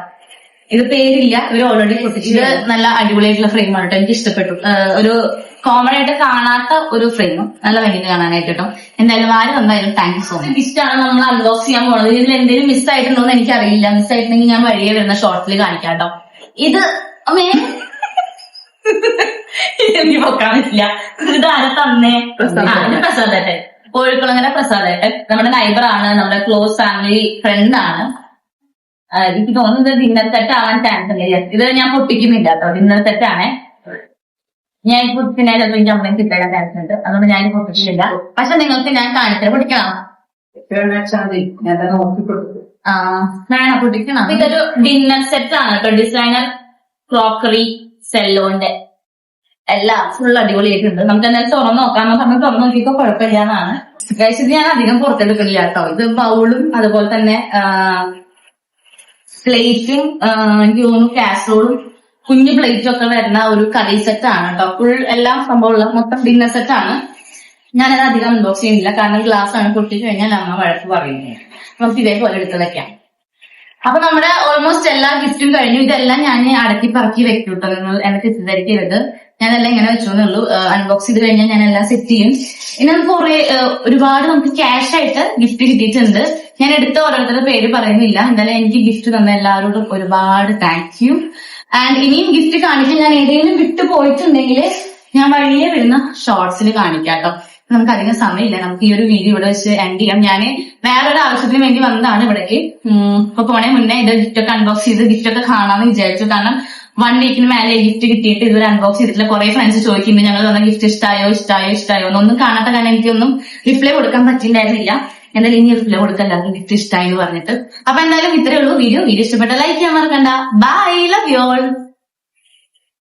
ഇത് പേരില്ല, ഇവർ ഓൾറെഡി പൊട്ടിച്ച്. നല്ല അടിപൊളിയായിട്ടുള്ള ഫ്രെയിമാണ് കേട്ടോ, എനിക്ക് ഇഷ്ടപ്പെട്ടു. ഒരു കോമൺ ആയിട്ട് കാണാത്ത ഒരു ഫ്രെയിം നല്ല ഭംഗി കാണാനായിട്ട് കേട്ടോ. എന്തായാലും ആര് വന്നാലും താങ്ക് യു സോ മച്ച്. ഇഷ്ടമാണ് നമ്മൾ അൺബോക്സ് ചെയ്യാൻ പോകുന്നത്. ഇതിൽ എന്തെങ്കിലും മിസ് ആയിട്ടുണ്ടോ എന്ന് എനിക്കറിയില്ല. മിസ് ആയിട്ടുണ്ടെങ്കിൽ ഞാൻ വഴിയെ വരുന്ന ഷോർട്ടിൽ കാണിക്കാം കേട്ടോ. ഇത് അമ്മേ എനിക്ക് പൊക്കാൻ പറ്റില്ല. ഇത് ആരെ തന്നേ? പ്രസാദേട്ടൻ, കോഴിക്കുളങ്ങര പ്രസാദേട്ടൻ. നമ്മുടെ നൈബറാണ്, നമ്മുടെ ക്ലോസ് ഫാമിലി ഫ്രണ്ട് ആണ്. എനിക്ക് തോന്നുന്നത് ഡിന്നർ സെറ്റ് ആവാൻ ചാൻസ് ഉണ്ട്. ഇത് ഞാൻ പൊട്ടിക്കുന്നില്ല കേട്ടോ, ഡിന്നർ സെറ്റ് ആണേ. ഞാൻ പൊട്ടിക്കുന്ന ചിലപ്പോൾ എനിക്ക് അമ്മയും കിട്ടാൻ ചാൻസ് ഉണ്ട്, അതുകൊണ്ട് ഞാൻ പൊട്ടിക്കുന്നില്ല. പക്ഷെ നിങ്ങൾക്ക് ഞാൻ കാണിച്ചാൽ പൊട്ടിക്കണം. വേണം പൊട്ടിക്കണം. ഇതൊരു ഡിന്നർ സെറ്റ് ആണ് കേട്ടോ, ഡിസൈനർ ക്രോക്കറി സെല്ലോന്റെ. എല്ലാം ഫുൾ അടിപൊളിയായിട്ടുണ്ട്. നമുക്ക് എന്തായാലും തുറന്നു നോക്കാം. നമ്മൾ തുറന്നു നോക്കിയപ്പോ കുഴപ്പമില്ല എന്നാണ്. ഇത് ഞാൻ അധികം പുറത്തെടുക്കില്ല കേട്ടോ. ഇത് ബൗളും അതുപോലെ തന്നെ പ്ലേറ്റും എനിക്ക് തോന്നുന്നു കാസറോളും കുഞ്ഞു പ്ലേറ്റും ഒക്കെ വരുന്ന ഒരു കറി സെറ്റ് ആണ് കേട്ടോ. ഫുൾ എല്ലാം സംഭവമുള്ള മൊത്തം ഡിന്നർ സെറ്റ് ആണ്. ഞാനത് അധികം അൺബോക്സ് ചെയ്യുന്നില്ല, കാരണം ഗ്ലാസ് ആണ് പൊട്ടിച്ചു കഴിഞ്ഞാൽ അമ്മ വഴക്ക് പറയുന്നത്. നമുക്ക് ഇതേപോലെ എടുത്ത് വെക്കാം. അപ്പൊ നമ്മുടെ ഓൾമോസ്റ്റ് എല്ലാ ഗിഫ്റ്റും കഴിഞ്ഞു. ഇതെല്ലാം ഞാൻ അടക്കി പറക്കി വെക്കും കേട്ടോ. നിങ്ങൾ എന്നെ തെറ്റിദ്ധരിക്കരുത്, ഞാനെല്ലാം ഇങ്ങനെ വെച്ചോന്നുള്ളൂ. അൺബോക്സ് ചെയ്ത് കഴിഞ്ഞാൽ ഞാൻ എല്ലാം സെറ്റ് ചെയ്യും. ഇനി നമുക്ക് ഒരുപാട് നമുക്ക് ക്യാഷ് ആയിട്ട് ഗിഫ്റ്റ് കിട്ടിയിട്ടുണ്ട്. ഞാൻ എടുത്ത ഓരോരുത്തരുടെ പേര് പറയുന്നില്ല. എന്തായാലും എനിക്ക് ഗിഫ്റ്റ് തന്ന എല്ലാവരോടും ഒരുപാട് താങ്ക് യു. ആൻഡ് ഇനിയും ഗിഫ്റ്റ് കാണിക്കാൻ ഞാൻ ഏതെങ്കിലും വിട്ടു പോയിട്ടുണ്ടെങ്കിൽ ഞാൻ വഴിയെ വരുന്ന ഷോർട്സിൽ കാണിക്കാം കേട്ടോ. നമുക്ക് അധികം സമയമില്ല, നമുക്ക് ഈ ഒരു വീഡിയോ ഇവിടെ വെച്ച് എൻഡ് ചെയ്യാം. ഞാൻ വേറൊരു ആവശ്യത്തിന് വേണ്ടി വന്നതാണ് ഇവിടേക്ക്. ഇപ്പൊ പോണേ മുന്നേ ഇത് ഗിഫ്റ്റ് ഒക്കെ അൺബോക്സ് ചെയ്ത് ഗിഫ്റ്റ് ഒക്കെ കാണാമെന്ന് വിചാരിച്ചു. കാരണം 1 വീക്കിന് മേലെ ഗിഫ്റ്റ് കിട്ടിയിട്ട് ഇതുവരെ അൺബോക്സ് ചെയ്തിട്ടില്ല. കുറെ ഫ്രണ്ട്സ് ചോദിക്കുന്നുണ്ട് ഞങ്ങൾ തന്ന ഗിഫ്റ്റ് ഇഷ്ടമായോ ഒന്നും കാണാത്ത കാരണം എനിക്കൊന്നും റിപ്ലൈ കൊടുക്കാൻ പറ്റിണ്ടായിരുന്നില്ല. എന്തായാലും ഇനി റിപ്ലൈ കൊടുക്കാൻ എല്ലാവർക്കും ഗിഫ്റ്റ് ഇഷ്ടമായി എന്ന് പറഞ്ഞിട്ട്. അപ്പൊ എന്തായാലും ഇത്രയേ ഉള്ളൂ വീഡിയോ. ഇഷ്ടപ്പെട്ട ലൈക്ക് ചെയ്യാൻ മറക്കണ്ട. Bye, love you all.